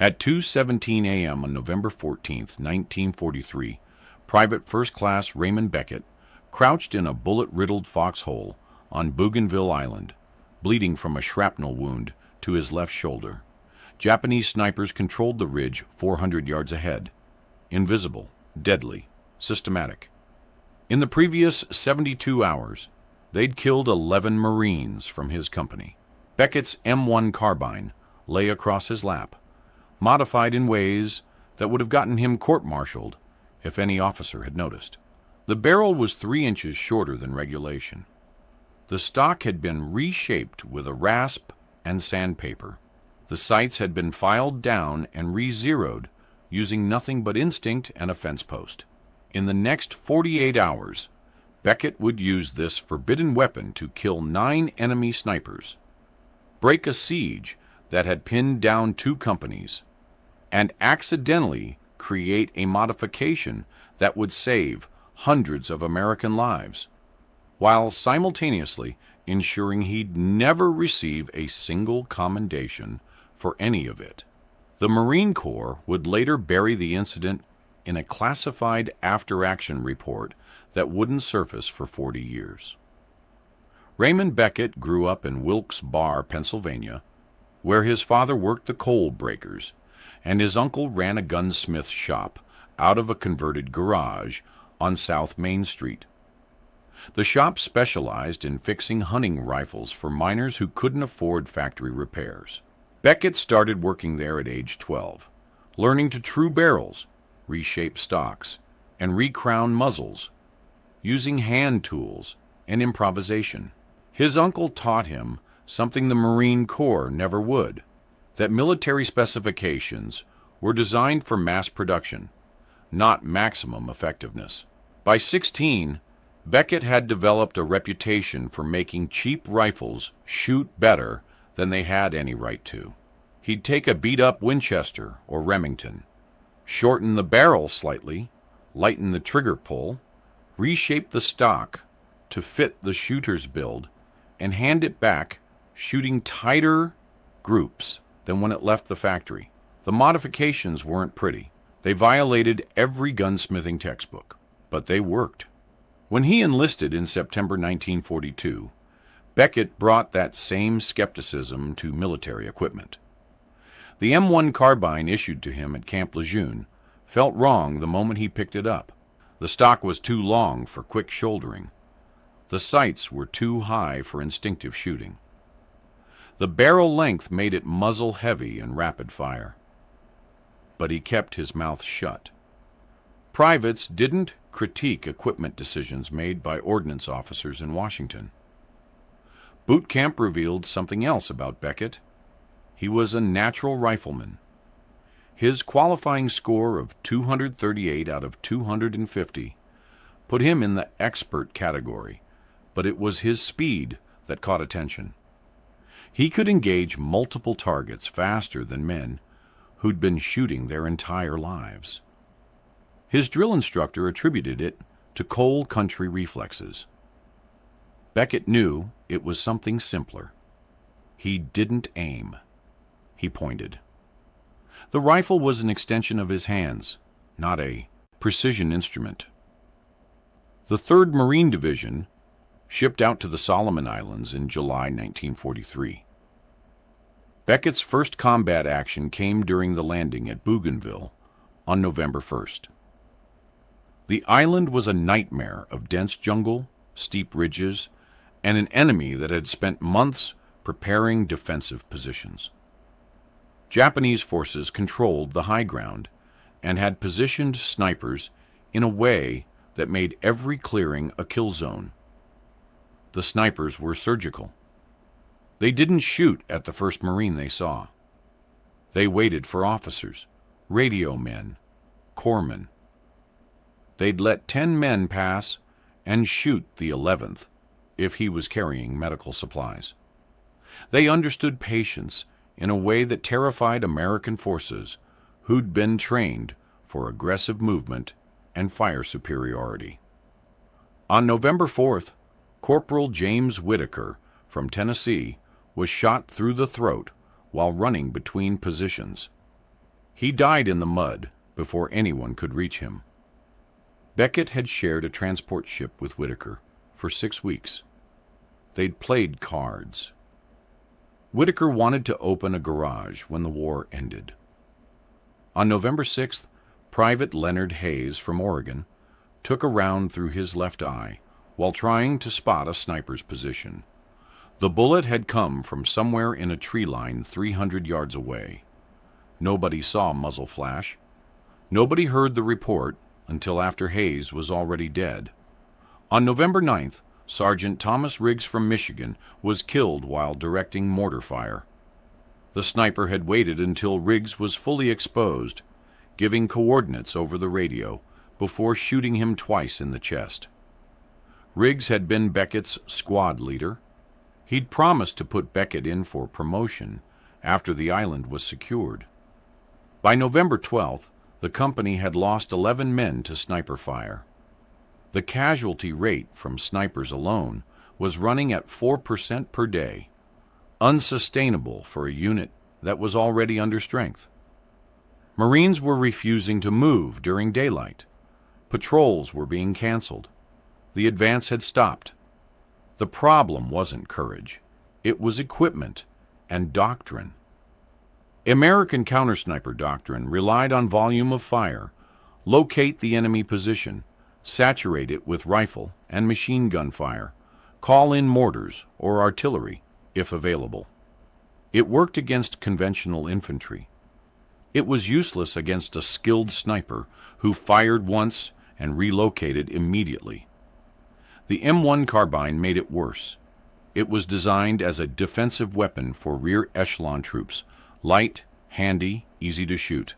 At 2:17 a.m. on November 14, 1943, Private First Class Raymond Beckett crouched in a bullet-riddled foxhole on Bougainville Island, bleeding from a shrapnel wound to his left shoulder. Japanese snipers controlled the ridge 400 yards ahead. Invisible, deadly, systematic. In the previous 72 hours, they'd killed 11 Marines from his company. Beckett's M1 carbine lay across his lap, modified in ways that would have gotten him court-martialed if any officer had noticed. The barrel was 3 inches shorter than regulation. The stock had been reshaped with a rasp and sandpaper. The sights had been filed down and re-zeroed using nothing but instinct and a fence post. In the next 48 hours, Beckett would use this forbidden weapon to kill 9 enemy snipers, break a siege that had pinned down 2 companies, and accidentally create a modification that would save hundreds of American lives, while simultaneously ensuring he'd never receive a single commendation for any of it. The Marine Corps would later bury the incident in a classified after-action report that wouldn't surface for 40 years. Raymond Beckett grew up in Wilkes Barre, Pennsylvania, where his father worked the coal breakers, and his uncle ran a gunsmith shop out of a converted garage on South Main Street. The shop specialized in fixing hunting rifles for miners who couldn't afford factory repairs. Beckett started working there at age 12, learning to true barrels, reshape stocks, and recrown muzzles, using hand tools and improvisation. His uncle taught him something the Marine Corps never would, that military specifications were designed for mass production, not maximum effectiveness. By 16, Beckett had developed a reputation for making cheap rifles shoot better than they had any right to. He'd take a beat-up Winchester or Remington, shorten the barrel slightly, lighten the trigger pull, reshape the stock to fit the shooter's build, and hand it back shooting tighter groups than when it left the factory. The modifications weren't pretty. They violated every gunsmithing textbook, but they worked. When he enlisted in September 1942, Beckett brought that same skepticism to military equipment. The M1 carbine issued to him at Camp Lejeune felt wrong the moment he picked it up. The stock was too long for quick shouldering. The sights were too high for instinctive shooting. The barrel length made it muzzle heavy and rapid fire. But he kept his mouth shut. Privates didn't critique equipment decisions made by ordnance officers in Washington. Boot camp revealed something else about Beckett. He was a natural rifleman. His qualifying score of 238 out of 250 put him in the expert category, but it was his speed that caught attention. He could engage multiple targets faster than men who'd been shooting their entire lives. His drill instructor attributed it to coal country reflexes. Beckett knew it was something simpler. He didn't aim. He pointed. The rifle was an extension of his hands, not a precision instrument. The 3rd Marine Division shipped out to the Solomon Islands in July 1943. Beckett's first combat action came during the landing at Bougainville on November 1st. The island was a nightmare of dense jungle, steep ridges, and an enemy that had spent months preparing defensive positions. Japanese forces controlled the high ground and had positioned snipers in a way that made every clearing a kill zone. The snipers were surgical. They didn't shoot at the first Marine they saw. They waited for officers, radio men, corpsmen. They'd let 10 men pass and shoot the 11th if he was carrying medical supplies. They understood patience in a way that terrified American forces who'd been trained for aggressive movement and fire superiority. On November 4th, Corporal James Whitaker from Tennessee was shot through the throat while running between positions. He died in the mud before anyone could reach him. Beckett had shared a transport ship with Whitaker for 6 weeks. They'd played cards. Whitaker wanted to open a garage when the war ended. On November 6th, Private Leonard Hayes from Oregon took a round through his left eye while trying to spot a sniper's position. The bullet had come from somewhere in a tree line 300 yards away. Nobody saw muzzle flash. Nobody heard the report until after Hayes was already dead. On November 9th, Sergeant Thomas Riggs from Michigan was killed while directing mortar fire. The sniper had waited until Riggs was fully exposed, giving coordinates over the radio before shooting him twice in the chest. Riggs had been Beckett's squad leader. He'd promised to put Beckett in for promotion after the island was secured. By November 12th, the company had lost 11 men to sniper fire. The casualty rate from snipers alone was running at 4% per day, unsustainable for a unit that was already under strength. Marines were refusing to move during daylight. Patrols were being canceled. The advance had stopped. The problem wasn't courage. It was equipment and doctrine. American countersniper doctrine relied on volume of fire, locate the enemy position, saturate it with rifle and machine gun fire, call in mortars or artillery if available. It worked against conventional infantry. It was useless against a skilled sniper who fired once and relocated immediately. The M1 carbine made it worse. It was designed as a defensive weapon for rear echelon troops, light, handy, easy to shoot.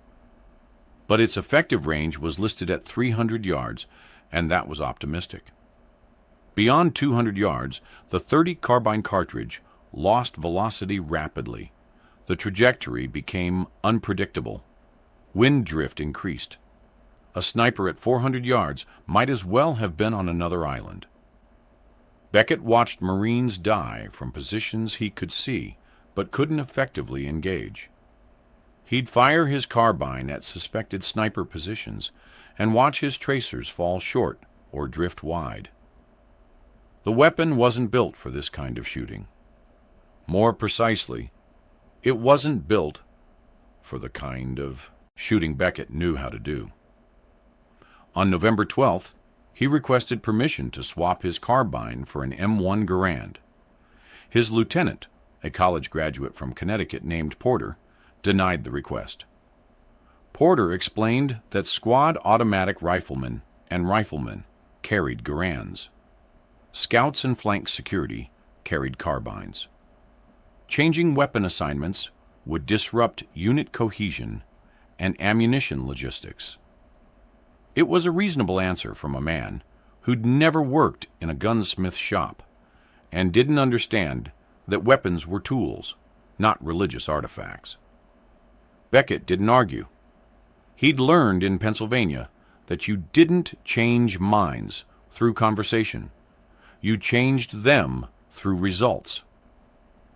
But its effective range was listed at 300 yards, and that was optimistic. Beyond 200 yards, the .30 carbine cartridge lost velocity rapidly. The trajectory became unpredictable. Wind drift increased. A sniper at 400 yards might as well have been on another island. Beckett watched Marines die from positions he could see, but couldn't effectively engage. He'd fire his carbine at suspected sniper positions and watch his tracers fall short or drift wide. The weapon wasn't built for this kind of shooting. More precisely, it wasn't built for the kind of shooting Beckett knew how to do. On November 12th, he requested permission to swap his carbine for an M1 Garand. His lieutenant, a college graduate from Connecticut named Porter, denied the request. Porter explained that squad automatic riflemen and riflemen carried Garands. Scouts and flank security carried carbines. Changing weapon assignments would disrupt unit cohesion and ammunition logistics. It was a reasonable answer from a man who'd never worked in a gunsmith shop and didn't understand that weapons were tools, not religious artifacts. Beckett didn't argue. He'd learned in Pennsylvania that you didn't change minds through conversation. You changed them through results.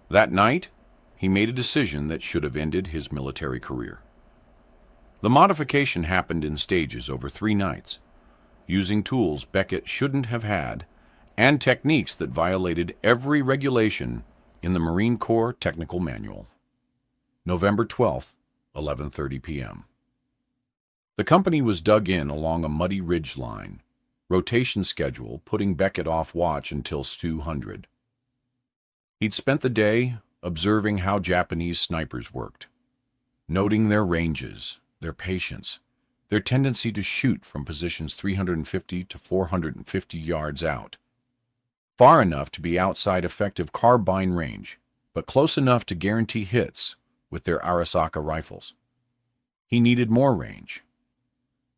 That night, he made a decision that should have ended his military career. The modification happened in stages over 3 nights, using tools Beckett shouldn't have had and techniques that violated every regulation in the Marine Corps Technical Manual. November 12th, 11:30 p.m. The company was dug in along a muddy ridge line, rotation schedule putting Beckett off watch until 200. He'd spent the day observing how Japanese snipers worked, noting their ranges, their patience, their tendency to shoot from positions 350 to 450 yards out, far enough to be outside effective carbine range, but close enough to guarantee hits with their Arisaka rifles. He needed more range.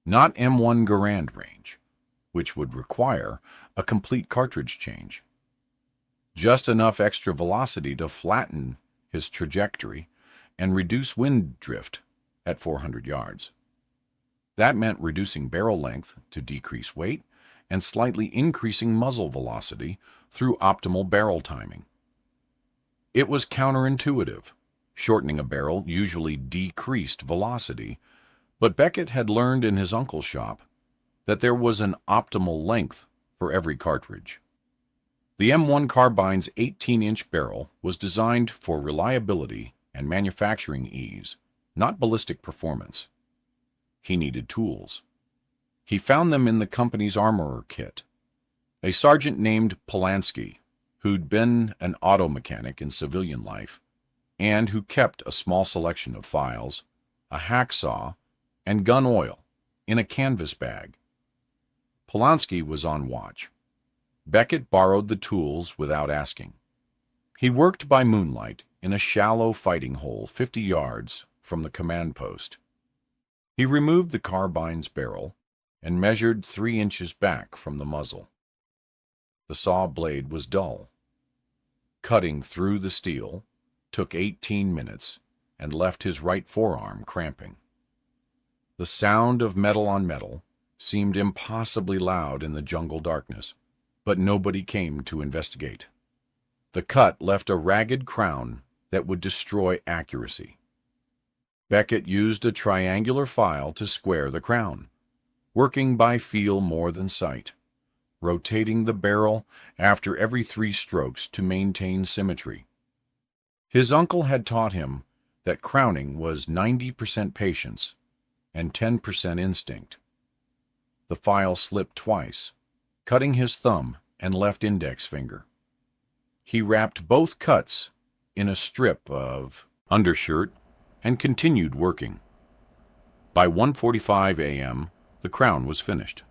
Not M1 Garand range, which would require a complete cartridge change. Just enough extra velocity to flatten his trajectory and reduce wind drift at 400 yards. That meant reducing barrel length to decrease weight and slightly increasing muzzle velocity through optimal barrel timing. It was counterintuitive, Shortening a barrel usually decreased velocity, but Beckett had learned in his uncle's shop that there was an optimal length for every cartridge. The M1 Carbine's 18-inch barrel was designed for reliability and manufacturing ease, not ballistic performance. He needed tools. He found them in the company's armorer kit. A sergeant named Polanski, who'd been an auto mechanic in civilian life, and who kept a small selection of files, a hacksaw, and gun oil in a canvas bag. Polanski was on watch. Beckett borrowed the tools without asking. He worked by moonlight in a shallow fighting hole 50 yards from the command post. He removed the carbine's barrel and measured 3 inches back from the muzzle. The saw blade was dull. Cutting through the steel took 18 minutes and left his right forearm cramping. The sound of metal on metal seemed impossibly loud in the jungle darkness, but nobody came to investigate. The cut left a ragged crown that would destroy accuracy. Beckett used a triangular file to square the crown, working by feel more than sight, rotating the barrel after every 3 strokes to maintain symmetry. His uncle had taught him that crowning was 90% patience and 10% instinct. The file slipped twice, cutting his thumb and left index finger. He wrapped both cuts in a strip of undershirt and continued working. By 1:45 a.m., the crown was finished.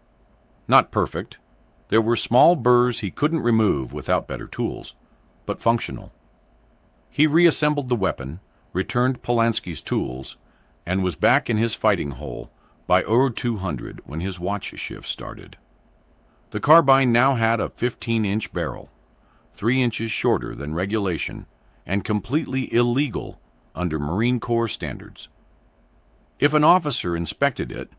Not perfect. There were small burrs he couldn't remove without better tools, but functional. He reassembled the weapon, returned Polanski's tools, and was back in his fighting hole by 0200 when his watch shift started. The carbine now had a 15-inch barrel, 3 inches shorter than regulation, and completely illegal under Marine Corps standards. If an officer inspected it,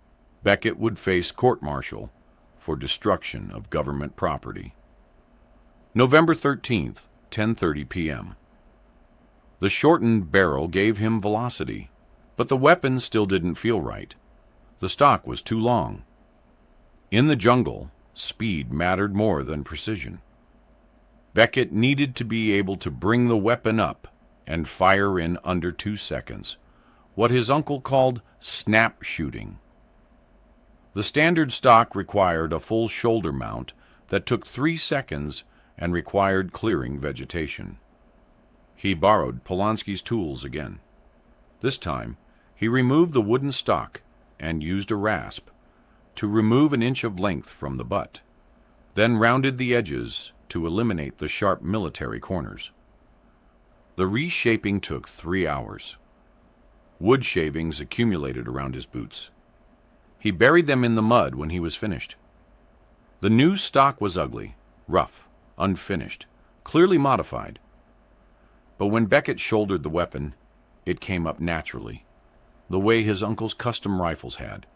Beckett would face court-martial for destruction of government property. November 13th, 10:30 p.m. The shortened barrel gave him velocity, but the weapon still didn't feel right. The stock was too long. In the jungle, speed mattered more than precision. Beckett needed to be able to bring the weapon up and fire in under 2 seconds, what his uncle called snap shooting. The standard stock required a full shoulder mount that took 3 seconds and required clearing vegetation. He borrowed Polanski's tools again. This time, he removed the wooden stock and used a rasp to remove 1 inch of length from the butt, then rounded the edges to eliminate the sharp military corners. The reshaping took 3 hours. Wood shavings accumulated around his boots. He buried them in the mud when he was finished. The new stock was ugly, rough, unfinished, clearly modified. But when Beckett shouldered the weapon, it came up naturally, the way his uncle's custom rifles had.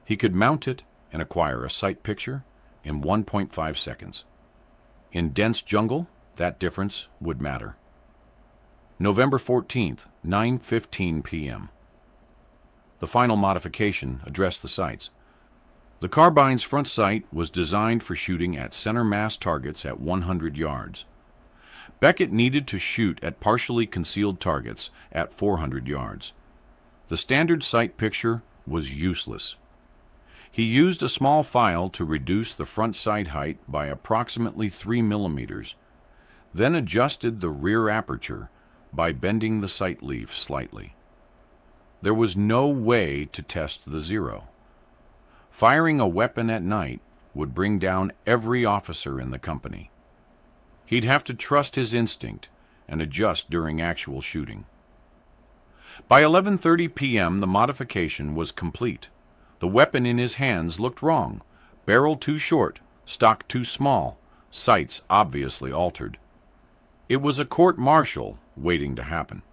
He could mount it and acquire a sight picture in 1.5 seconds. In dense jungle, that difference would matter. November 14th, 9:15 p.m. The final modification addressed the sights. The carbine's front sight was designed for shooting at center mass targets at 100 yards. Beckett needed to shoot at partially concealed targets at 400 yards. The standard sight picture was useless. He used a small file to reduce the front sight height by approximately 3 millimeters, then adjusted the rear aperture by bending the sight leaf slightly. There was no way to test the zero. Firing a weapon at night would bring down every officer in the company. He'd have to trust his instinct and adjust during actual shooting. By 11:30 p.m., the modification was complete. The weapon in his hands looked wrong. Barrel too short, stock too small, sights obviously altered. It was a court-martial waiting to happen.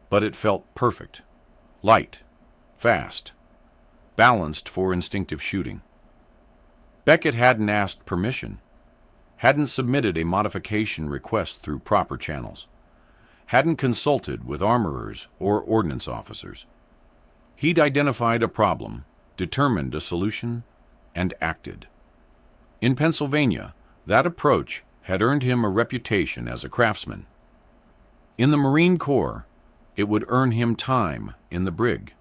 But it felt perfect. Light, fast, balanced for instinctive shooting. Beckett hadn't asked permission, hadn't submitted a modification request through proper channels, hadn't consulted with armorers or ordnance officers. He'd identified a problem, determined a solution, and acted. In Pennsylvania, that approach had earned him a reputation as a craftsman. In the Marine Corps, it would earn him time in the brig.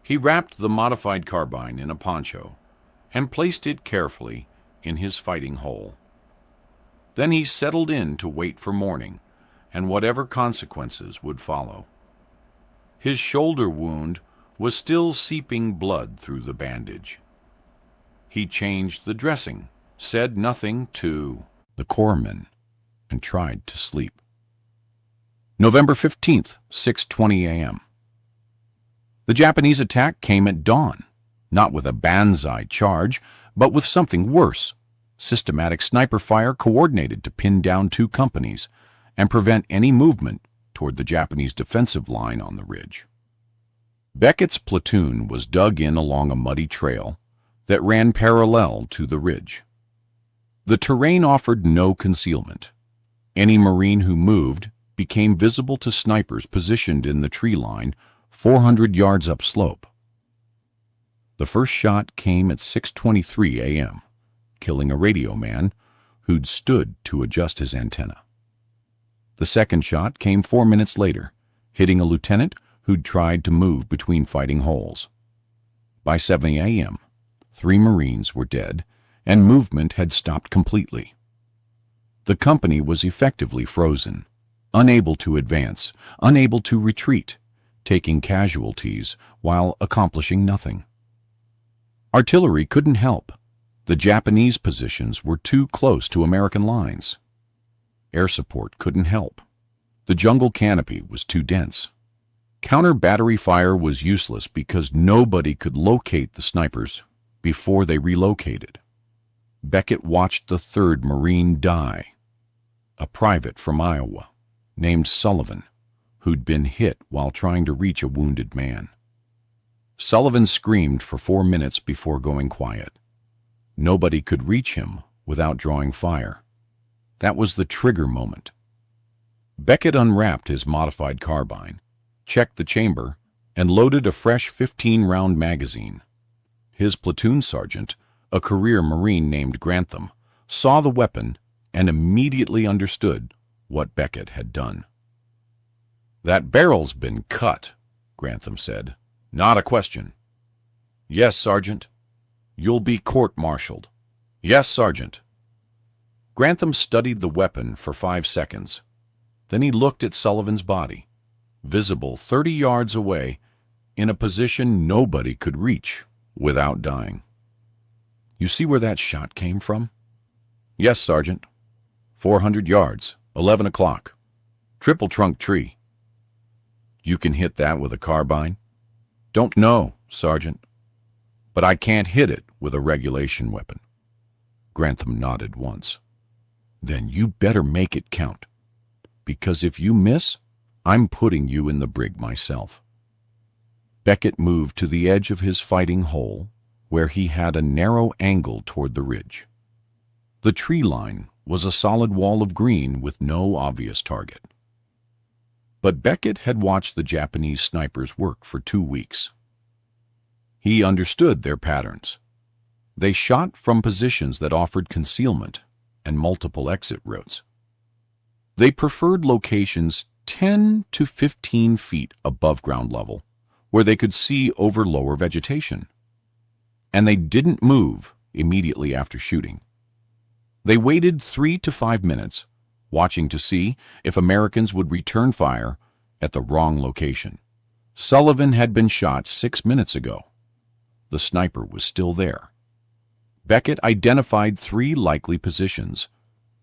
He wrapped the modified carbine in a poncho and placed it carefully in his fighting hole. Then he settled in to wait for morning and whatever consequences would follow. His shoulder wound was still seeping blood through the bandage. He changed the dressing, said nothing to the corpsman, and tried to sleep. November 15th, 6:20 a.m. The Japanese attack came at dawn, not with a banzai charge, but with something worse: systematic sniper fire coordinated to pin down 2 companies and prevent any movement toward the Japanese defensive line on the ridge. Beckett's platoon was dug in along a muddy trail that ran parallel to the ridge. The terrain offered no concealment. Any Marine who moved became visible to snipers positioned in the tree line 400 yards upslope. The first shot came at 6:23 a.m., killing a radio man who'd stood to adjust his antenna. The second shot came 4 minutes later, hitting a lieutenant who'd tried to move between fighting holes. By 7 a.m., 3 Marines were dead, and movement had stopped completely. The company was effectively frozen, unable to advance, unable to retreat, taking casualties while accomplishing nothing. Artillery couldn't help. The Japanese positions were too close to American lines. Air support couldn't help. The jungle canopy was too dense. Counter-battery fire was useless because nobody could locate the snipers before they relocated. Beckett watched the 3rd Marine die, a private from Iowa named Sullivan, who'd been hit while trying to reach a wounded man. Sullivan screamed for 4 minutes before going quiet. Nobody could reach him without drawing fire. That was the trigger moment. Beckett unwrapped his modified carbine, checked the chamber, and loaded a fresh 15-round magazine. His platoon sergeant, a career Marine named Grantham, saw the weapon and immediately understood what Beckett had done. "That barrel's been cut," Grantham said. "Not a question." "Yes, Sergeant." "You'll be court-martialed." "Yes, Sergeant." Grantham studied the weapon for 5 seconds. Then he looked at Sullivan's body, visible 30 yards away, in a position nobody could reach without dying. "You see where that shot came from?" "Yes, Sergeant." 400 yards, 11 o'clock. Triple trunk tree." "You can hit that with a carbine?" "Don't know, Sergeant. But I can't hit it with a regulation weapon." Grantham nodded once. "Then you better make it count, because if you miss, I'm putting you in the brig myself." Beckett moved to the edge of his fighting hole, where he had a narrow angle toward the ridge. The tree line was a solid wall of green with no obvious target. But Beckett had watched the Japanese snipers work for 2 weeks. He understood their patterns. They shot from positions that offered concealment and multiple exit routes. They preferred locations 10 to 15 feet above ground level, where they could see over lower vegetation. And they didn't move immediately after shooting. They waited 3 to 5 minutes, watching to see if Americans would return fire at the wrong location. Sullivan had been shot 6 minutes ago. The sniper was still there. Beckett identified 3 likely positions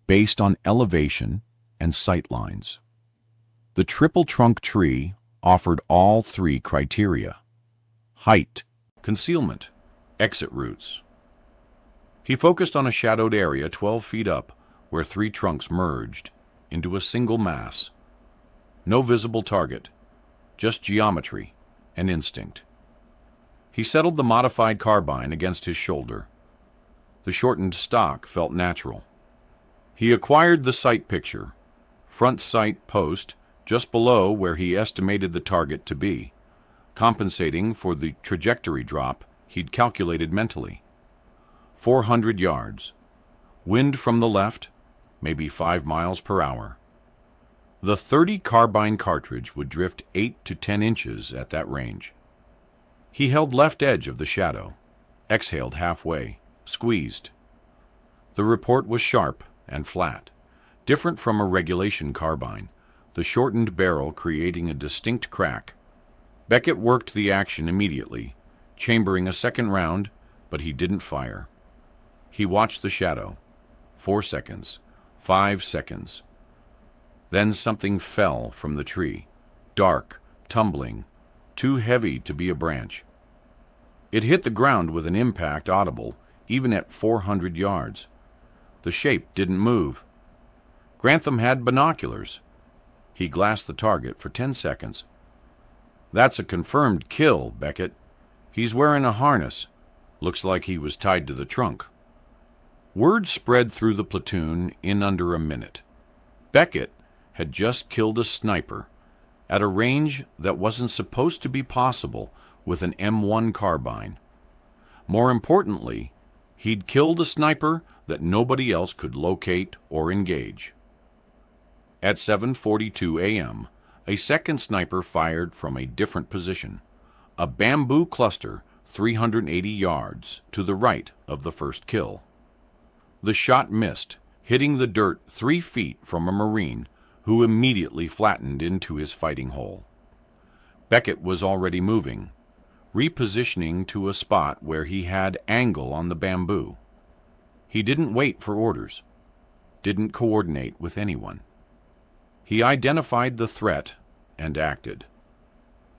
based on elevation and sight lines. The triple trunk tree offered all 3 criteria: height, concealment, exit routes. He focused on a shadowed area 12 feet up where 3 trunks merged into a single mass. No visible target, just geometry and instinct. He settled the modified carbine against his shoulder. The shortened stock felt natural. He acquired the sight picture, front sight post just below where he estimated the target to be, compensating for the trajectory drop he'd calculated mentally. 400 yards. Wind from the left, maybe 5 miles per hour. The .30 carbine cartridge would drift 8 to 10 inches at that range. He held left edge of the shadow, exhaled halfway, squeezed. The report was sharp and flat, different from a regulation carbine, the shortened barrel creating a distinct crack. Beckett worked the action immediately, chambering a second round, but he didn't fire. He watched the shadow. 4 seconds, 5 seconds. Then something fell from the tree, dark, tumbling, too heavy to be a branch. It hit the ground with an impact audible, even at 400 yards. The shape didn't move. Grantham had binoculars. He glassed the target for 10 seconds. "That's a confirmed kill, Beckett. He's wearing a harness. Looks like he was tied to the trunk." Word spread through the platoon in under a minute. Beckett had just killed a sniper at a range that wasn't supposed to be possible with an M1 carbine. More importantly, he'd killed a sniper that nobody else could locate or engage. At 7:42 a.m., a second sniper fired from a different position, a bamboo cluster 380 yards to the right of the first kill. The shot missed, hitting the dirt 3 feet from a Marine, who immediately flattened into his fighting hole. Beckett was already moving, repositioning to a spot where he had angle on the bamboo. He didn't wait for orders, didn't coordinate with anyone. He identified the threat and acted.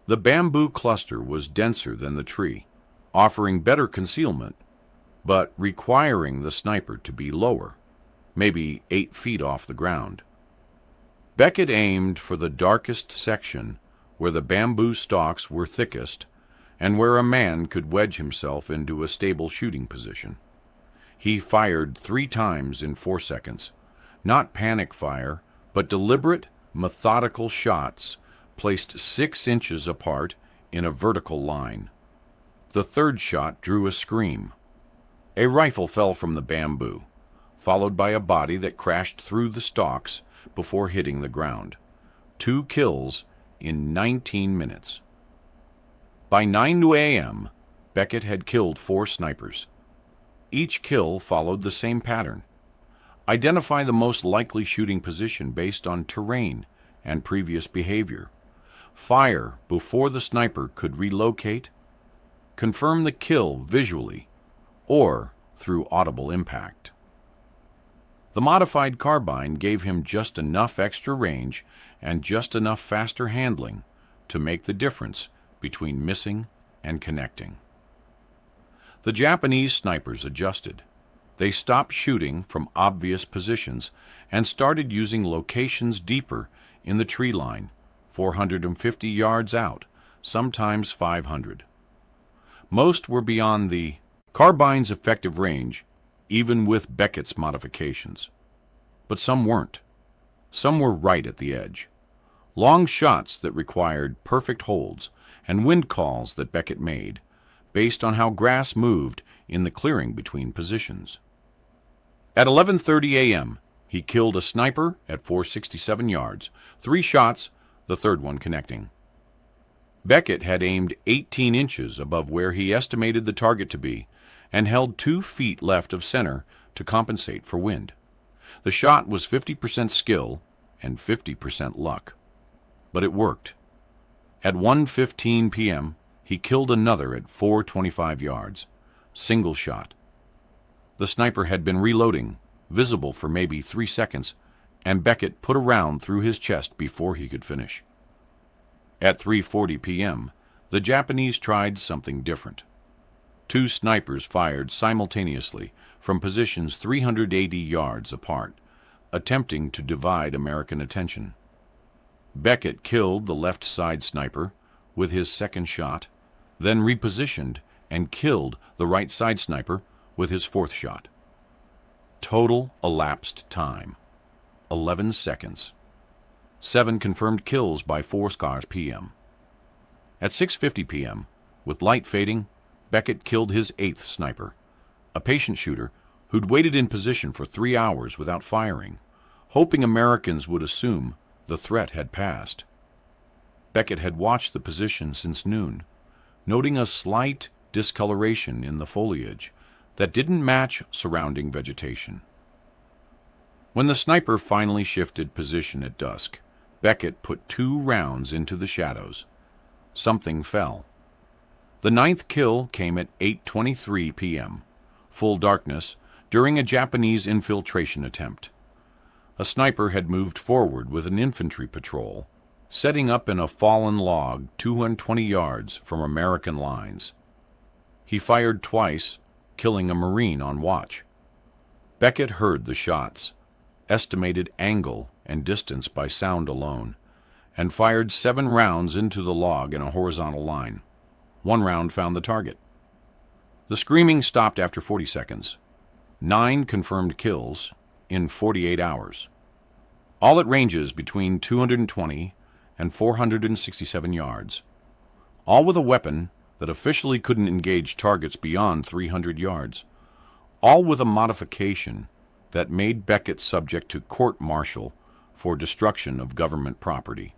The bamboo cluster was denser than the tree, offering better concealment, but requiring the sniper to be lower, maybe 8 feet off the ground. Beckett aimed for the darkest section where the bamboo stalks were thickest and where a man could wedge himself into a stable shooting position. He fired 3 times in 4 seconds, not panic fire, but deliberate, methodical shots placed 6 inches apart in a vertical line. The third shot drew a scream. A rifle fell from the bamboo, followed by a body that crashed through the stalks before hitting the ground. 2 kills in 19 minutes. By 9 a.m., Beckett had killed 4 snipers. Each kill followed the same pattern. Identify the most likely shooting position based on terrain and previous behavior. Fire before the sniper could relocate. Confirm the kill visually or through audible impact. The modified carbine gave him just enough extra range and just enough faster handling to make the difference between missing and connecting. The Japanese snipers adjusted. They stopped shooting from obvious positions and started using locations deeper in the tree line, 450 yards out, sometimes 500. Most were beyond the carbine's effective range, even with Beckett's modifications. But some weren't. Some were right at the edge. Long shots that required perfect holds and wind calls that Beckett made, based on how grass moved in the clearing between positions. At 11:30 a.m., he killed a sniper at 467 yards, 3 shots, the third one connecting. Beckett had aimed 18 inches above where he estimated the target to be and held 2 feet left of center to compensate for wind. The shot was 50% skill and 50% luck. But it worked. At 1:15 p.m., he killed another at 425 yards, single shot. The sniper had been reloading, visible for maybe 3 seconds, and Beckett put a round through his chest before he could finish. At 3:40 p.m., the Japanese tried something different. 2 snipers fired simultaneously from positions 380 yards apart, attempting to divide American attention. Beckett killed the left side sniper with his second shot, then repositioned and killed the right side sniper with his fourth shot. Total elapsed time, 11 seconds. 7 confirmed kills by 4 p.m. At 6:50 p.m., with light fading, Beckett killed his 8th sniper, a patient shooter who'd waited in position for 3 hours without firing, hoping Americans would assume the threat had passed. Beckett had watched the position since noon, noting a slight discoloration in the foliage that didn't match surrounding vegetation. When the sniper finally shifted position at dusk, Beckett put 2 rounds into the shadows. Something fell. The 9th kill came at 8:23 p.m., full darkness, during a Japanese infiltration attempt. A sniper had moved forward with an infantry patrol, setting up in a fallen log 220 yards from American lines. He fired twice, killing a Marine on watch. Beckett heard the shots, estimated angle and distance by sound alone, and fired 7 rounds into the log in a horizontal line. 1 round found the target. The screaming stopped after 40 seconds. 9 confirmed kills in 48 hours. All at ranges between 220 and 467 yards. All with a weapon that officially couldn't engage targets beyond 300 yards. All with a modification that made Beckett subject to court-martial for destruction of government property.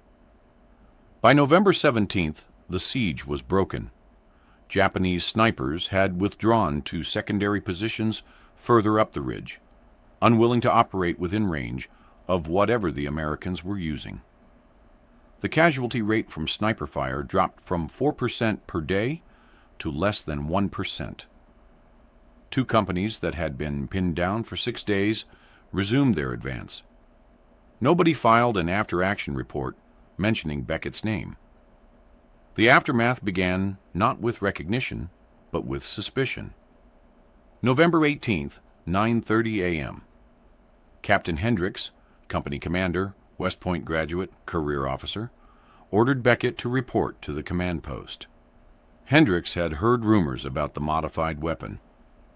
By November 17th, the siege was broken. Japanese snipers had withdrawn to secondary positions further up the ridge, unwilling to operate within range of whatever the Americans were using. The casualty rate from sniper fire dropped from 4% per day to less than 1%. 2 companies that had been pinned down for 6 days resumed their advance. Nobody filed an after-action report mentioning Beckett's name. The aftermath began not with recognition, but with suspicion. November 18th, 9:30 a.m. Captain Hendricks, company commander, West Point graduate, career officer, ordered Beckett to report to the command post. Hendricks had heard rumors about the modified weapon.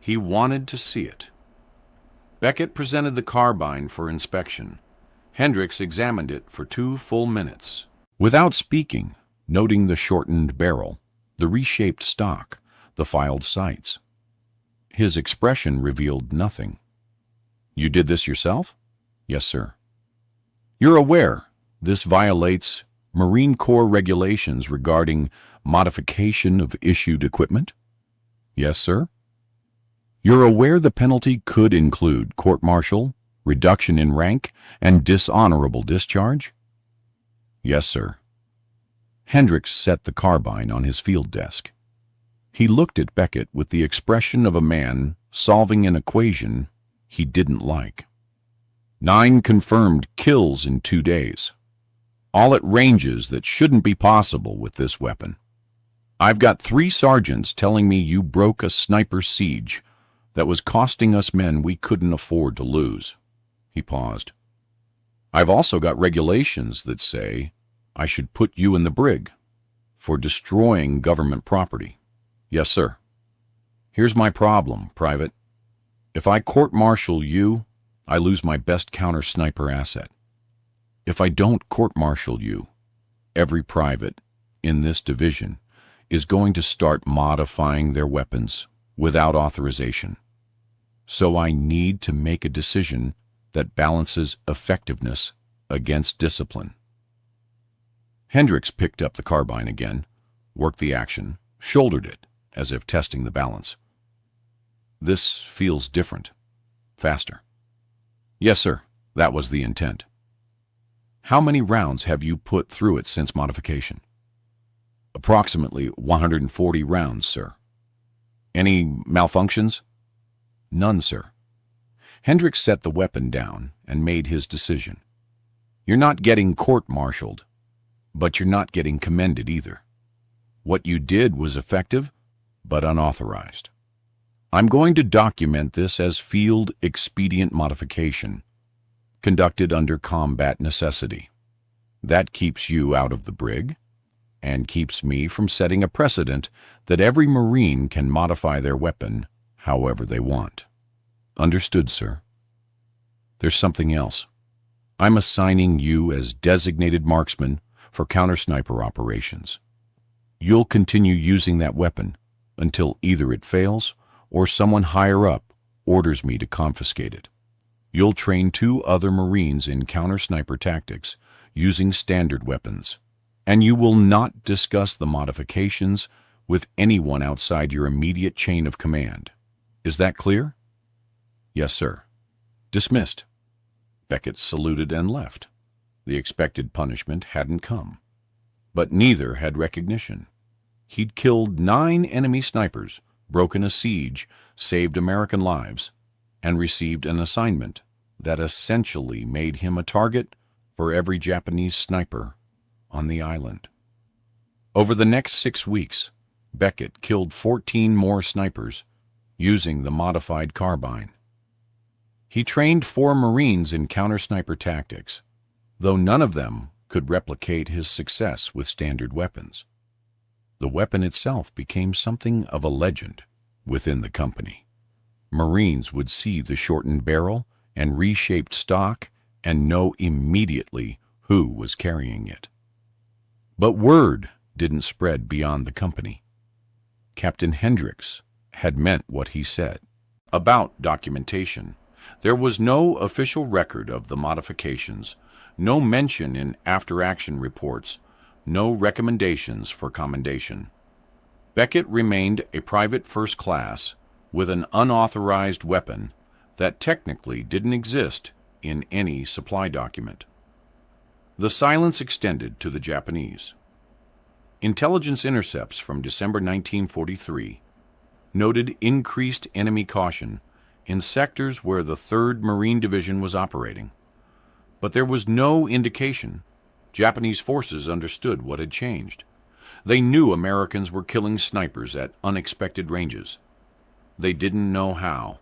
He wanted to see it. Beckett presented the carbine for inspection. Hendricks examined it for 2 full minutes, without speaking, noting the shortened barrel, the reshaped stock, the filed sights. His expression revealed nothing. "You did this yourself?" "Yes, sir." "You're aware this violates Marine Corps regulations regarding modification of issued equipment?" "Yes, sir." "You're aware the penalty could include court-martial, reduction in rank, and dishonorable discharge?" "Yes, sir." Hendricks set the carbine on his field desk. He looked at Beckett with the expression of a man solving an equation he didn't like. 9 confirmed kills in 2 days. All at ranges that shouldn't be possible with this weapon. I've got 3 sergeants telling me you broke a sniper siege that was costing us men we couldn't afford to lose. He paused. I've also got regulations that say I should put you in the brig for destroying government property. Yes, sir. Here's my problem, Private. If I court-martial you, I lose my best counter-sniper asset. If I don't court-martial you, every private in this division is going to start modifying their weapons without authorization. So I need to make a decision that balances effectiveness against discipline. Hendricks picked up the carbine again, worked the action, shouldered it, as if testing the balance. This feels different. Faster. Yes, sir. That was the intent. How many rounds have you put through it since modification? Approximately 140 rounds, sir. Any malfunctions? None, sir. Hendricks set the weapon down and made his decision. You're not getting court-martialed, but you're not getting commended either. What you did was effective, but unauthorized. I'm going to document this as field expedient modification, conducted under combat necessity. That keeps you out of the brig, and keeps me from setting a precedent that every Marine can modify their weapon however they want. Understood, sir. There's something else. I'm assigning you as designated marksman for counter-sniper operations. You'll continue using that weapon until either it fails or someone higher up orders me to confiscate it. You'll train 2 other Marines in counter-sniper tactics using standard weapons, and you will not discuss the modifications with anyone outside your immediate chain of command. Is that clear? Yes, sir. Dismissed. Beckett saluted and left. The expected punishment hadn't come. But neither had recognition. He'd killed 9 enemy snipers, broken a siege, saved American lives, and received an assignment that essentially made him a target for every Japanese sniper on the island. Over the next 6 weeks, Beckett killed 14 more snipers using the modified carbine. He trained 4 Marines in counter-sniper tactics, though none of them could replicate his success with standard weapons. The weapon itself became something of a legend within the company. Marines would see the shortened barrel and reshaped stock and know immediately who was carrying it. But word didn't spread beyond the company. Captain Hendricks had meant what he said. About documentation, there was no official record of the modifications, no mention in after-action reports, no recommendations for commendation. Beckett remained a private first class with an unauthorized weapon that technically didn't exist in any supply document. The silence extended to the Japanese. Intelligence intercepts from December 1943 noted increased enemy caution in sectors where the 3rd Marine Division was operating. But there was no indication Japanese forces understood what had changed. They knew Americans were killing snipers at unexpected ranges. They didn't know how.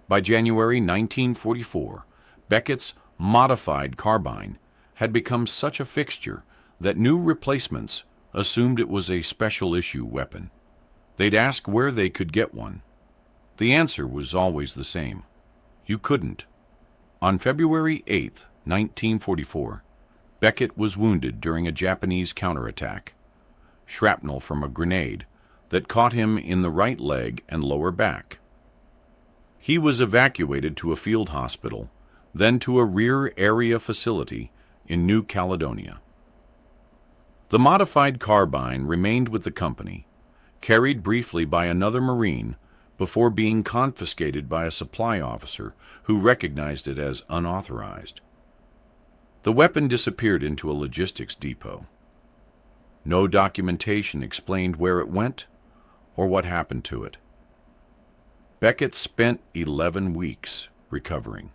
By January 1944, Beckett's modified carbine had become such a fixture that new replacements assumed it was a special issue weapon. They'd ask where they could get one. The answer was always the same. You couldn't. On February 8, 1944, Beckett was wounded during a Japanese counterattack. Shrapnel from a grenade that caught him in the right leg and lower back. He was evacuated to a field hospital, then to a rear area facility in New Caledonia. The modified carbine remained with the company, carried briefly by another Marine before being confiscated by a supply officer who recognized it as unauthorized. The weapon disappeared into a logistics depot. No documentation explained where it went or what happened to it. Beckett spent 11 weeks recovering.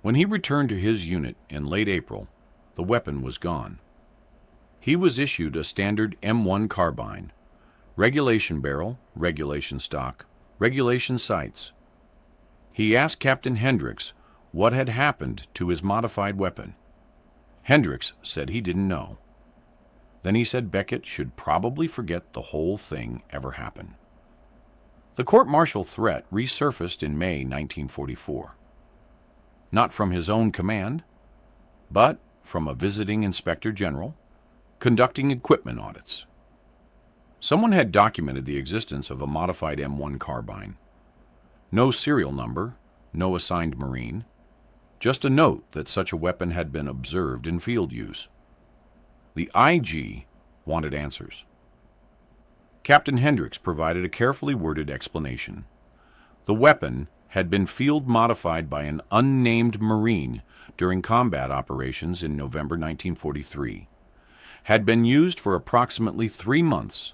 When he returned to his unit in late April, the weapon was gone. He was issued a standard M1 carbine, regulation barrel, regulation stock, regulation sights. He asked Captain Hendricks what had happened to his modified weapon. Hendricks said he didn't know. Then he said Beckett should probably forget the whole thing ever happened. The court-martial threat resurfaced in May 1944. Not from his own command, but from a visiting inspector general conducting equipment audits. Someone had documented the existence of a modified M1 carbine. No serial number, no assigned Marine, just a note that such a weapon had been observed in field use. The IG wanted answers. Captain Hendricks provided a carefully worded explanation. The weapon had been field modified by an unnamed Marine during combat operations in November 1943, had been used for approximately 3 months,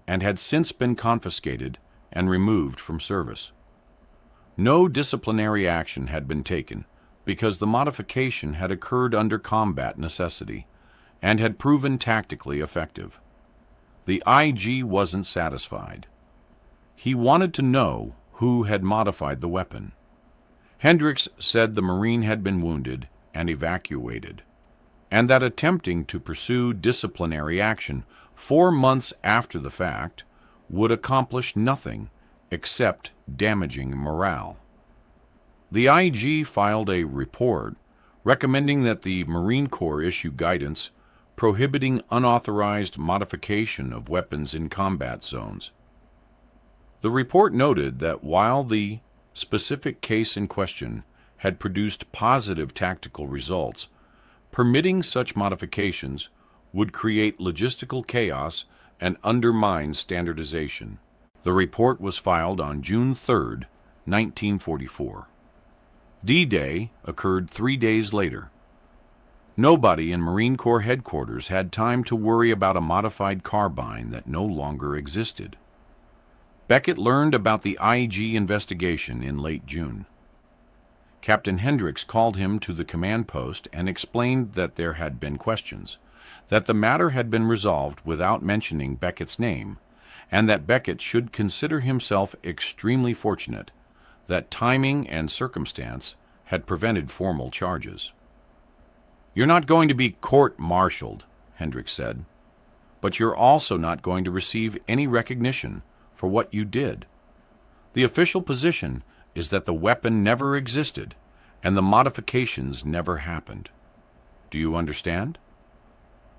and had since been confiscated and removed from service. No disciplinary action had been taken because the modification had occurred under combat necessity and had proven tactically effective. The IG wasn't satisfied. He wanted to know who had modified the weapon. Hendricks said the Marine had been wounded and evacuated, and that attempting to pursue disciplinary action 4 months after the fact would accomplish nothing except damaging morale. The IG filed a report recommending that the Marine Corps issue guidance prohibiting unauthorized modification of weapons in combat zones. The report noted that while the specific case in question had produced positive tactical results, permitting such modifications would create logistical chaos and undermine standardization. The report was filed on June 3, 1944. D-Day occurred 3 days later. Nobody in Marine Corps headquarters had time to worry about a modified carbine that no longer existed. Beckett learned about the IG investigation in late June. Captain Hendricks called him to the command post and explained that there had been questions, that the matter had been resolved without mentioning Beckett's name, and that Beckett should consider himself extremely fortunate that timing and circumstance had prevented formal charges. "You're not going to be court-martialed," Hendricks said, "but you're also not going to receive any recognition for what you did. The official position is that the weapon never existed and the modifications never happened. Do you understand?"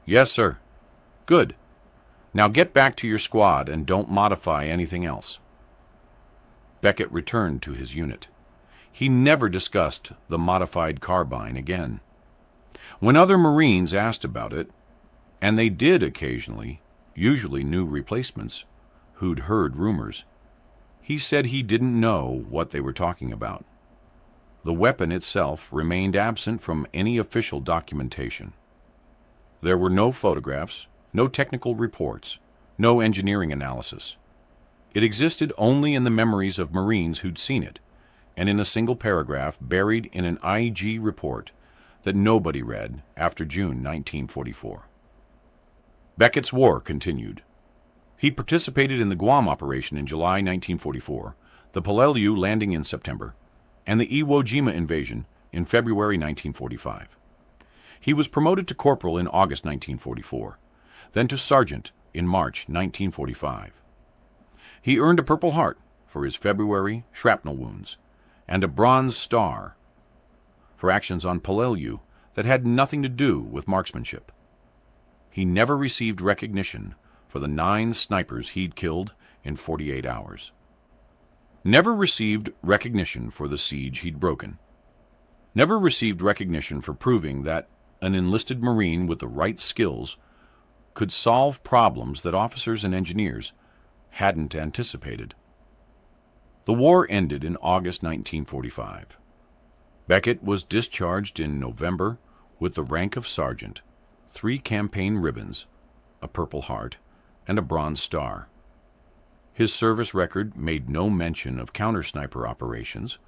"Yes, sir." "Good. Now get back to your squad and don't modify anything else." Beckett returned to his unit. He never discussed the modified carbine again. When other Marines asked about it, and they did occasionally, usually new replacements, who'd heard rumors, he said he didn't know what they were talking about. The weapon itself remained absent from any official documentation. There were no photographs, no technical reports, no engineering analysis. It existed only in the memories of Marines who'd seen it, and in a single paragraph buried in an IG report that nobody read after June 1944. Beckett's war continued. He participated in the Guam operation in July 1944, the Peleliu landing in September, and the Iwo Jima invasion in February 1945. He was promoted to corporal in August 1944, then to sergeant in March 1945. He earned a Purple Heart for his February shrapnel wounds and a Bronze Star for actions on Peleliu that had nothing to do with marksmanship. He never received recognition for the 9 snipers he'd killed in 48 hours. Never received recognition for the siege he'd broken. Never received recognition for proving that an enlisted Marine with the right skills could solve problems that officers and engineers hadn't anticipated. The war ended in August 1945. Beckett was discharged in November with the rank of sergeant, 3 campaign ribbons, a Purple Heart, and a Bronze Star. His service record made no mention of counter-sniper operations,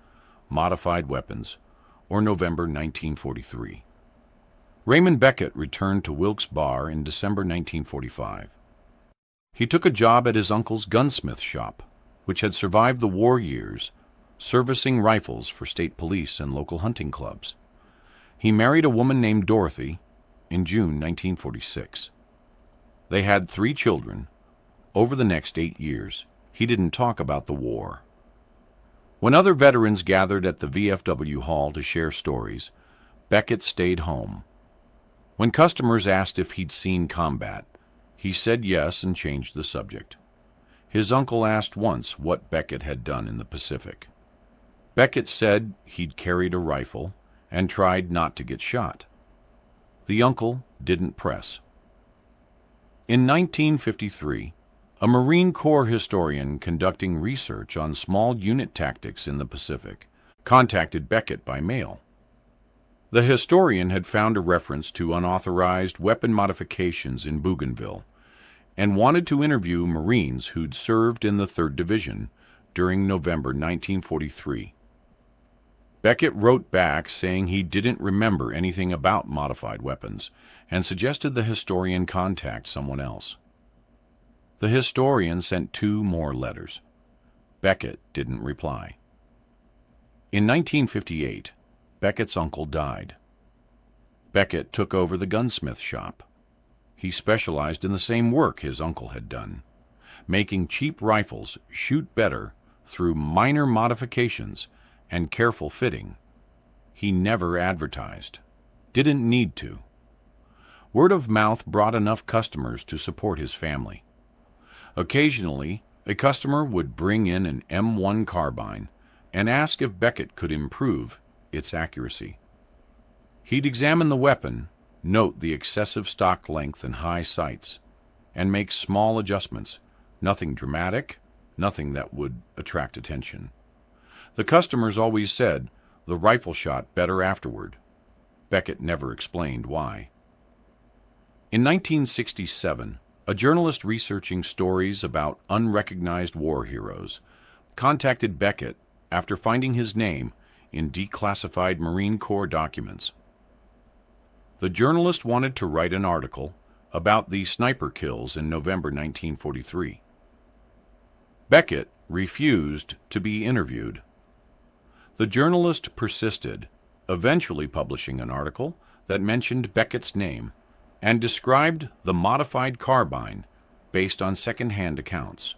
modified weapons, or November 1943. Raymond Beckett returned to Wilkes Barre in December 1945. He took a job at his uncle's gunsmith shop, which had survived the war years, servicing rifles for state police and local hunting clubs. He married a woman named Dorothy in June 1946. They had 3 children. Over the next 8 years, he didn't talk about the war. When other veterans gathered at the VFW hall to share stories, Beckett stayed home. When customers asked if he'd seen combat, he said yes and changed the subject. His uncle asked once what Beckett had done in the Pacific. Beckett said he'd carried a rifle and tried not to get shot. The uncle didn't press. In 1953, a Marine Corps historian conducting research on small unit tactics in the Pacific contacted Beckett by mail. The historian had found a reference to unauthorized weapon modifications in Bougainville and wanted to interview Marines who'd served in the 3rd Division during November 1943. Beckett wrote back saying he didn't remember anything about modified weapons and suggested the historian contact someone else. The historian sent 2 more letters. Beckett didn't reply. In 1958, Beckett's uncle died. Beckett took over the gunsmith shop. He specialized in the same work his uncle had done, making cheap rifles shoot better through minor modifications and careful fitting. He never advertised. didn't need to. Word of mouth brought enough customers to support his family. Occasionally, a customer would bring in an M1 carbine and ask if Beckett could improve its accuracy. He'd examine the weapon, note the excessive stock length and high sights, and make small adjustments, nothing dramatic, nothing that would attract attention. The customers always said the rifle shot better afterward. Beckett never explained why. In 1967, a journalist researching stories about unrecognized war heroes contacted Beckett after finding his name in declassified Marine Corps documents. The journalist wanted to write an article about the sniper kills in November 1943. Beckett refused to be interviewed. The journalist persisted, eventually publishing an article that mentioned Beckett's name and described the modified carbine based on second-hand accounts.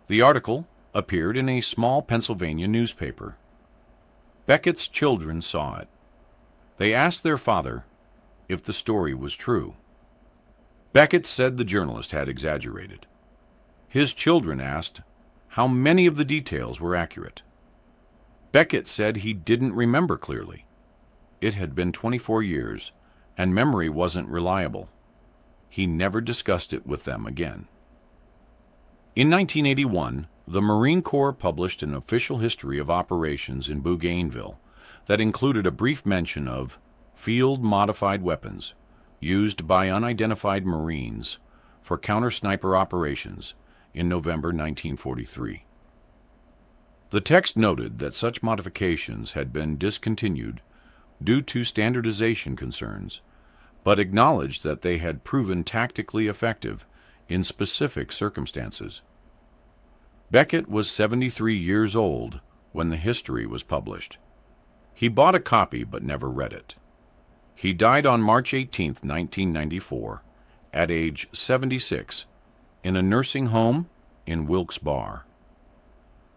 The article appeared in a small Pennsylvania newspaper. Beckett's children saw it. They asked their father if the story was true. Beckett said the journalist had exaggerated. His children asked how many of the details were accurate. Beckett said he didn't remember clearly. It had been 24 years, and memory wasn't reliable. He never discussed it with them again. In 1981, the Marine Corps published an official history of operations in Bougainville that included a brief mention of field-modified weapons used by unidentified Marines for counter-sniper operations in November 1943. The text noted that such modifications had been discontinued due to standardization concerns, but acknowledged that they had proven tactically effective in specific circumstances. Beckett was 73 years old when the history was published. He bought a copy but never read it. He died on March 18, 1994, at age 76, in a nursing home in Wilkes-Barre.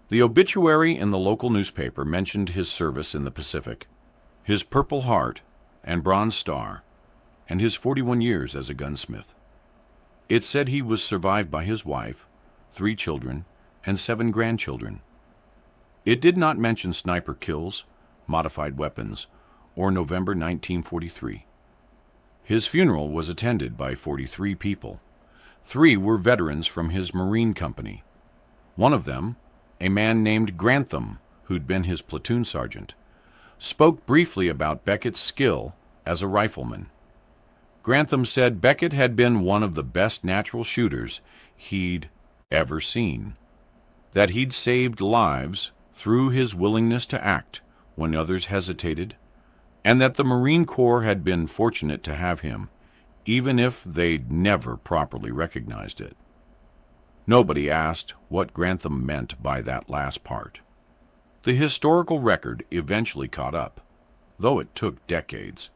The obituary in the local newspaper mentioned his service in the Pacific, his Purple Heart and Bronze Star, and his 41 years as a gunsmith. It said he was survived by his wife, 3 children, and 7 grandchildren. It did not mention sniper kills, modified weapons, or November 1943. His funeral was attended by 43 people. 3 were veterans from his Marine company. One of them, a man named Grantham, who'd been his platoon sergeant, spoke briefly about Beckett's skill as a rifleman. Grantham said Beckett had been one of the best natural shooters he'd ever seen, that he'd saved lives through his willingness to act when others hesitated, and that the Marine Corps had been fortunate to have him, even if they'd never properly recognized it. Nobody asked what Grantham meant by that last part. The historical record eventually caught up, though it took decades.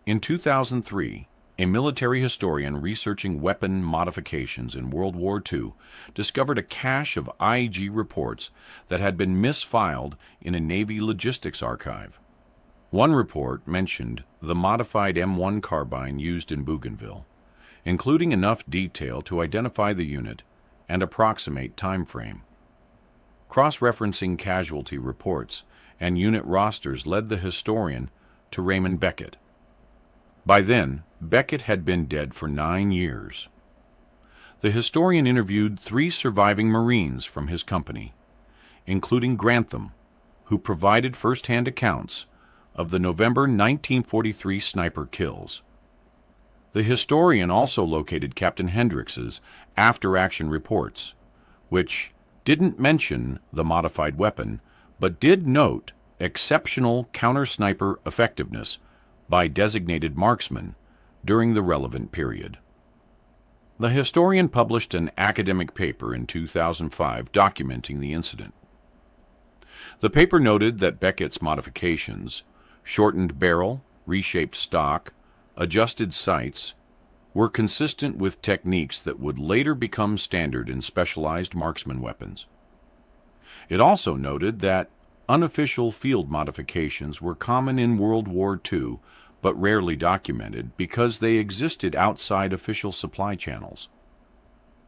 In 2003, a military historian researching weapon modifications in World War II discovered a cache of IEG reports that had been misfiled in a Navy logistics archive. One report mentioned the modified M1 carbine used in Bougainville, including enough detail to identify the unit and approximate time frame. Cross-referencing casualty reports and unit rosters led the historian to Raymond Beckett. By then, Beckett had been dead for 9 years. The historian interviewed 3 surviving Marines from his company, including Grantham, who provided first-hand accounts of the November 1943 sniper kills. The historian also located Captain Hendricks's after-action reports, which didn't mention the modified weapon, but did note exceptional counter-sniper effectiveness by designated marksmen during the relevant period. The historian published an academic paper in 2005 documenting the incident. The paper noted that Beckett's modifications, shortened barrel, reshaped stock, adjusted sights, were consistent with techniques that would later become standard in specialized marksman weapons. It also noted that unofficial field modifications were common in World War II but rarely documented because they existed outside official supply channels.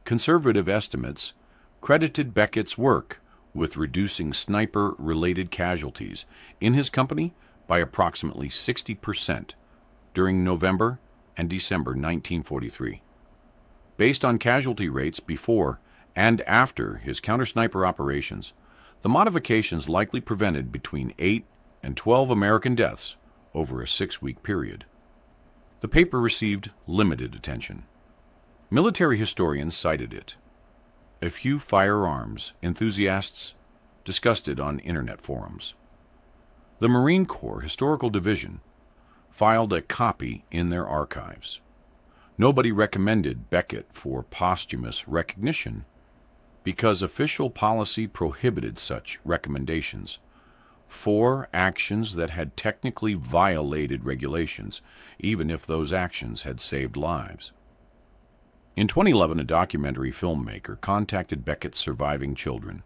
Conservative estimates credited Beckett's work with reducing sniper-related casualties in his company by approximately 60% during November and December 1943. Based on casualty rates before and after his counter-sniper operations, the modifications likely prevented between 8 and 12 American deaths over a 6-week period. The paper received limited attention. Military historians cited it. A few firearms enthusiasts discussed it on internet forums. The Marine Corps Historical Division filed a copy in their archives. Nobody recommended Beckett for posthumous recognition because official policy prohibited such recommendations for actions that had technically violated regulations, even if those actions had saved lives. In 2011, a documentary filmmaker contacted Beckett's surviving children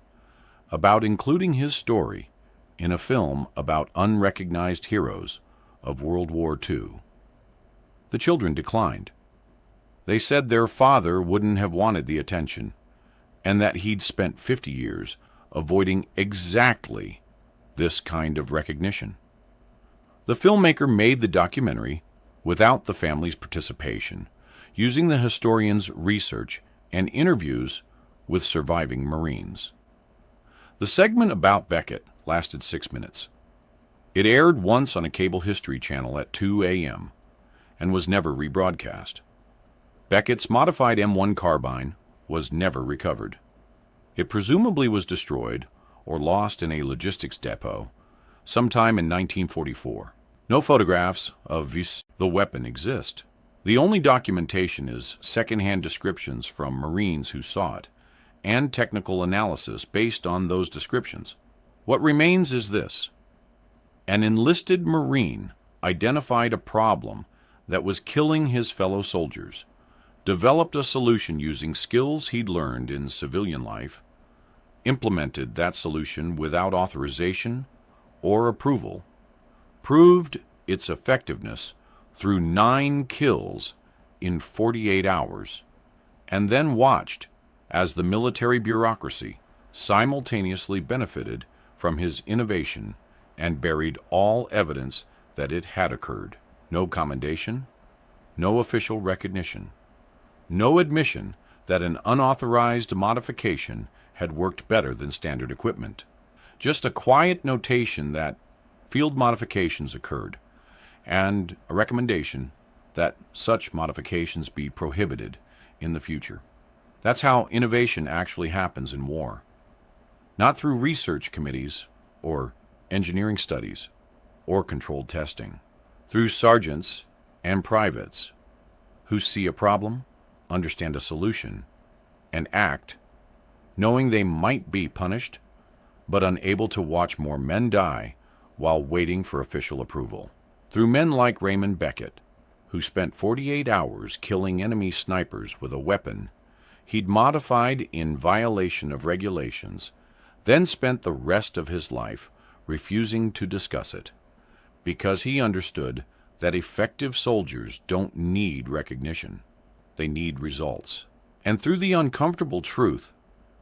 about including his story in a film about unrecognized heroes of World War II. The children declined. They said their father wouldn't have wanted the attention, and that he'd spent 50 years avoiding exactly this kind of recognition. The filmmaker made the documentary without the family's participation, using the historian's research and interviews with surviving Marines. The segment about Beckett lasted 6 minutes. It aired once on a cable history channel at 2 a.m. and was never rebroadcast. Beckett's modified M1 carbine was never recovered. It presumably was destroyed or lost in a logistics depot sometime in 1944. No photographs of the weapon exist. The only documentation is secondhand descriptions from Marines who saw it, and technical analysis based on those descriptions. What remains is this. An enlisted Marine identified a problem that was killing his fellow soldiers, developed a solution using skills he'd learned in civilian life, implemented that solution without authorization or approval, proved its effectiveness through 9 kills in 48 hours, and then watched as the military bureaucracy simultaneously benefited from his innovation and buried all evidence that it had occurred. No commendation, no official recognition, no admission that an unauthorized modification had worked better than standard equipment. Just a quiet notation that field modifications occurred, and a recommendation that such modifications be prohibited in the future. That's how innovation actually happens in war. Not through research committees or engineering studies or controlled testing. Through sergeants and privates who see a problem, understand a solution, and act, knowing they might be punished, but unable to watch more men die while waiting for official approval. Through men like Raymond Beckett, who spent 48 hours killing enemy snipers with a weapon he'd modified in violation of regulations, then spent the rest of his life refusing to discuss it, because he understood that effective soldiers don't need recognition. They need results. And through the uncomfortable truth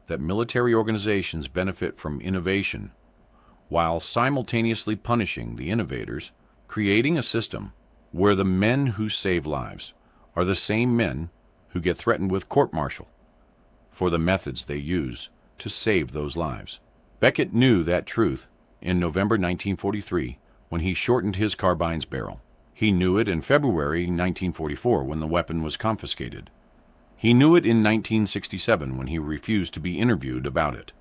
that military organizations benefit from innovation while simultaneously punishing the innovators, creating a system where the men who save lives are the same men who get threatened with court-martial for the methods they use to save those lives. Beckett knew that truth in November 1943 when he shortened his carbine's barrel. He knew it in February 1944 when the weapon was confiscated. He knew it in 1967 when he refused to be interviewed about it.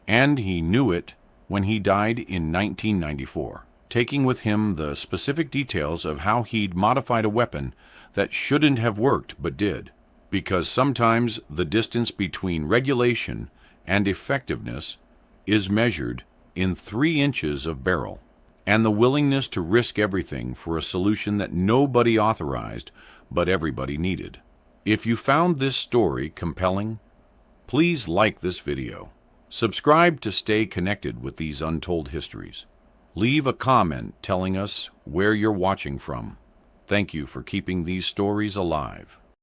And he knew it when he died in 1994, taking with him the specific details of how he'd modified a weapon that shouldn't have worked but did, because sometimes the distance between regulation and effectiveness is measured in 3 inches of barrel, and the willingness to risk everything for a solution that nobody authorized but everybody needed. If you found this story compelling, please like this video. Subscribe to stay connected with these untold histories. Leave a comment telling us where you're watching from. Thank you for keeping these stories alive.